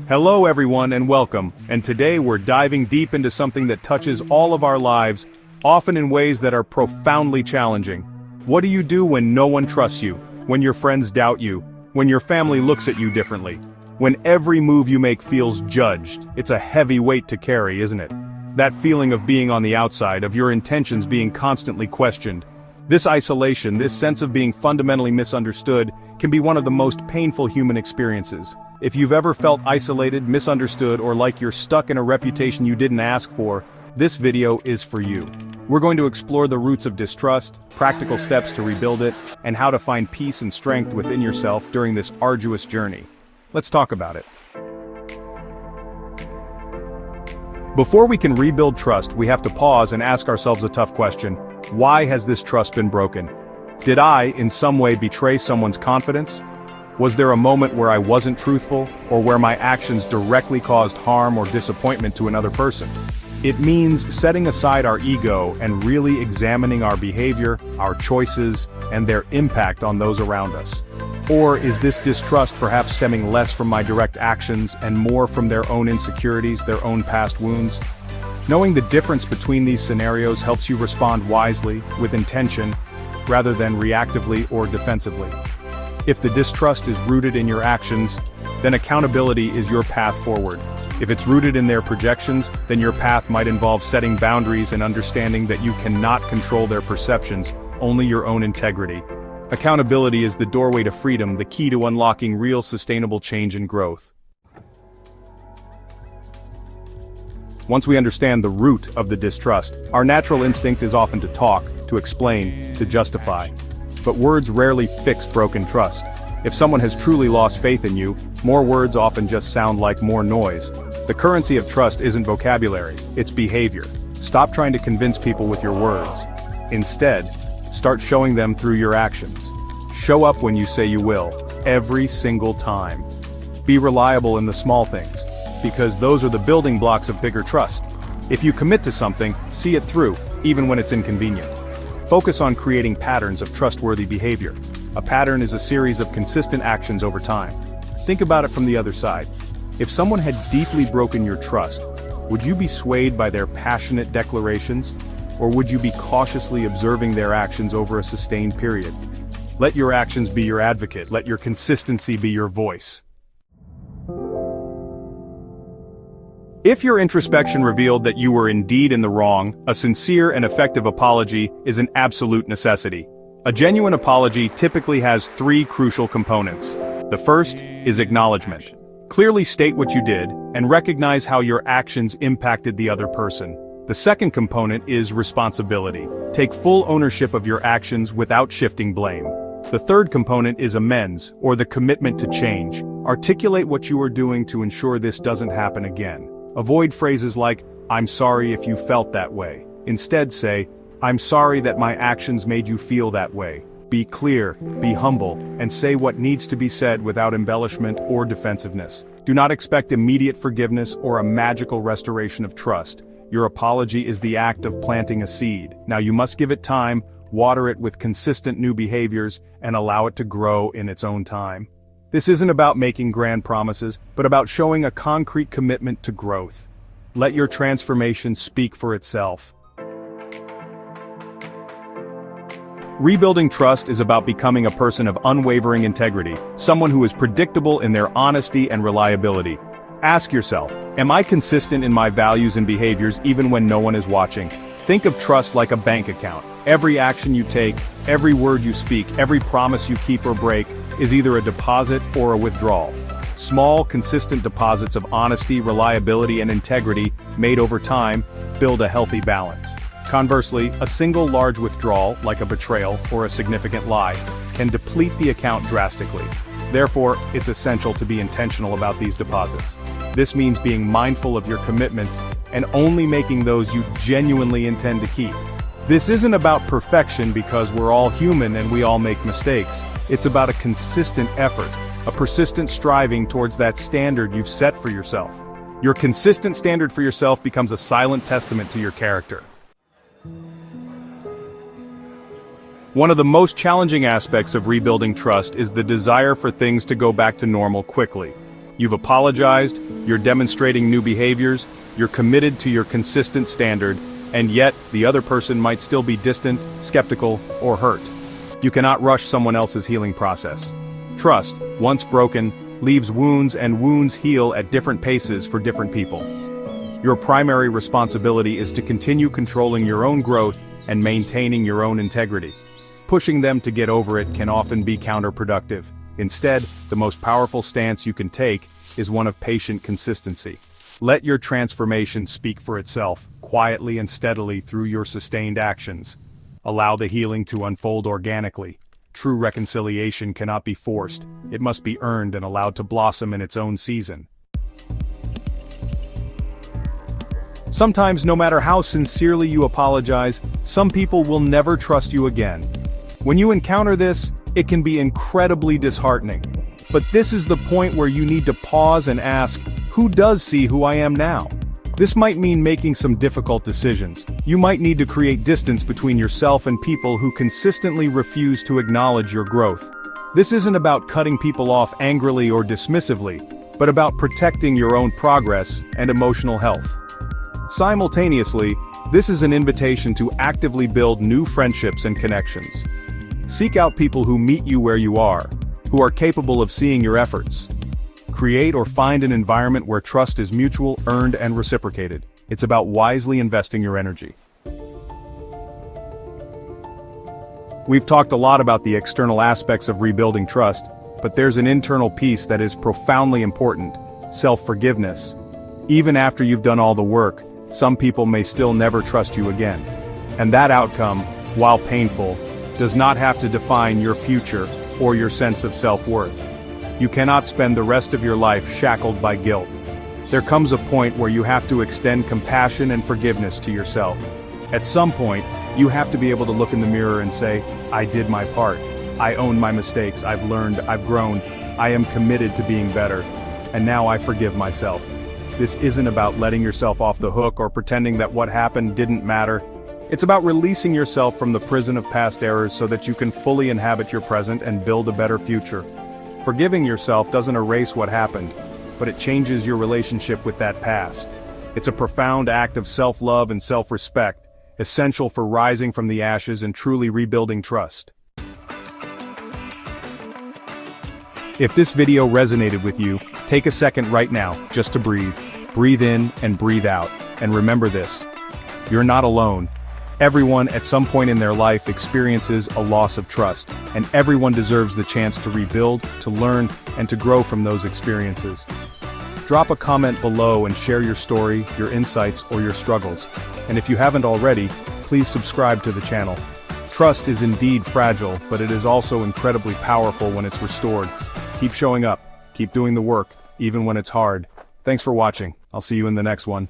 Hello everyone and welcome, and today we're diving deep into something that touches all of our lives, often in ways that are profoundly challenging. What do you do when no one trusts you, when your friends doubt you, when your family looks at you differently, when every move you make feels judged? It's a heavy weight to carry, isn't it? That feeling of being on the outside, of your intentions being constantly questioned. This isolation, this sense of being fundamentally misunderstood, can be one of the most painful human experiences. If you've ever felt isolated, misunderstood, or like you're stuck in a reputation you didn't ask for, this video is for you. We're going to explore the roots of distrust, practical steps to rebuild it, and how to find peace and strength within yourself during this arduous journey. Let's talk about it. Before we can rebuild trust, we have to pause and ask ourselves a tough question. Why has this trust been broken? Did I, in some way, betray someone's confidence? Was there a moment where I wasn't truthful, or where my actions directly caused harm or disappointment to another person? It means setting aside our ego and really examining our behavior, our choices, and their impact on those around us. Or is this distrust perhaps stemming less from my direct actions and more from their own insecurities, their own past wounds? Knowing the difference between these scenarios helps you respond wisely, with intention, rather than reactively or defensively. If the distrust is rooted in your actions, then accountability is your path forward. If it's rooted in their projections, then your path might involve setting boundaries and understanding that you cannot control their perceptions, only your own integrity. Accountability is the doorway to freedom, the key to unlocking real sustainable change and growth. Once we understand the root of the distrust, our natural instinct is often to talk, to explain, to justify. But words rarely fix broken trust. If someone has truly lost faith in you, more words often just sound like more noise. The currency of trust isn't vocabulary, it's behavior. Stop trying to convince people with your words. Instead, start showing them through your actions. Show up when you say you will, every single time. Be reliable in the small things, because those are the building blocks of bigger trust. If you commit to something, see it through, even when it's inconvenient. Focus on creating patterns of trustworthy behavior. A pattern is a series of consistent actions over time. Think about it from the other side. If someone had deeply broken your trust, would you be swayed by their passionate declarations, or would you be cautiously observing their actions over a sustained period? Let your actions be your advocate. Let your consistency be your voice. If your introspection revealed that you were indeed in the wrong, a sincere and effective apology is an absolute necessity. A genuine apology typically has three crucial components. The first is acknowledgement. Clearly state what you did, and recognize how your actions impacted the other person. The second component is responsibility. Take full ownership of your actions without shifting blame. The third component is amends, or the commitment to change. Articulate what you are doing to ensure this doesn't happen again. Avoid phrases like, "I'm sorry if you felt that way." Instead say, "I'm sorry that my actions made you feel that way." Be clear, be humble, and say what needs to be said without embellishment or defensiveness. Do not expect immediate forgiveness or a magical restoration of trust. Your apology is the act of planting a seed. Now you must give it time, water it with consistent new behaviors, and allow it to grow in its own time. This isn't about making grand promises, but about showing a concrete commitment to growth. Let your transformation speak for itself. Rebuilding trust is about becoming a person of unwavering integrity, someone who is predictable in their honesty and reliability. Ask yourself, am I consistent in my values and behaviors even when no one is watching? Think of trust like a bank account. Every action you take, every word you speak, every promise you keep or break, is either a deposit or a withdrawal. Small, consistent deposits of honesty, reliability, and integrity, made over time, build a healthy balance. Conversely, a single large withdrawal, like a betrayal or a significant lie, can deplete the account drastically. Therefore, it's essential to be intentional about these deposits. This means being mindful of your commitments and only making those you genuinely intend to keep. This isn't about perfection because we're all human and we all make mistakes. It's about a consistent effort, a persistent striving towards that standard you've set for yourself. Your consistent standard for yourself becomes a silent testament to your character. One of the most challenging aspects of rebuilding trust is the desire for things to go back to normal quickly. You've apologized, you're demonstrating new behaviors, you're committed to your consistent standard, and yet, the other person might still be distant, skeptical, or hurt. You cannot rush someone else's healing process. Trust, once broken, leaves wounds, and wounds heal at different paces for different people. Your primary responsibility is to continue controlling your own growth and maintaining your own integrity. Pushing them to get over it can often be counterproductive. Instead, the most powerful stance you can take is one of patient consistency. Let your transformation speak for itself, quietly and steadily through your sustained actions. Allow the healing to unfold organically. True reconciliation cannot be forced, it must be earned and allowed to blossom in its own season. Sometimes, no matter how sincerely you apologize, some people will never trust you again. When you encounter this, it can be incredibly disheartening. But this is the point where you need to pause and ask, who does see who I am now? This might mean making some difficult decisions. You might need to create distance between yourself and people who consistently refuse to acknowledge your growth. This isn't about cutting people off angrily or dismissively, but about protecting your own progress and emotional health. Simultaneously, this is an invitation to actively build new friendships and connections. Seek out people who meet you where you are, who are capable of seeing your efforts. Create or find an environment where trust is mutual, earned, and reciprocated. It's about wisely investing your energy. We've talked a lot about the external aspects of rebuilding trust, but there's an internal piece that is profoundly important: self-forgiveness. Even after you've done all the work, some people may still never trust you again. And that outcome, while painful, does not have to define your future or your sense of self-worth. You cannot spend the rest of your life shackled by guilt. There comes a point where you have to extend compassion and forgiveness to yourself. At some point, you have to be able to look in the mirror and say, I did my part. I own my mistakes, I've learned, I've grown, I am committed to being better, and now I forgive myself. This isn't about letting yourself off the hook or pretending that what happened didn't matter. It's about releasing yourself from the prison of past errors so that you can fully inhabit your present and build a better future. Forgiving yourself doesn't erase what happened, but it changes your relationship with that past. It's a profound act of self-love and self-respect, essential for rising from the ashes and truly rebuilding trust. If this video resonated with you, take a second right now just to breathe. Breathe in and breathe out. And remember this: you're not alone. Everyone at some point in their life experiences a loss of trust, and everyone deserves the chance to rebuild, to learn, and to grow from those experiences. Drop a comment below and share your story, your insights, or your struggles. And if you haven't already, please subscribe to the channel. Trust is indeed fragile, but it is also incredibly powerful when it's restored. Keep showing up, keep doing the work, even when it's hard. Thanks for watching. I'll see you in the next one.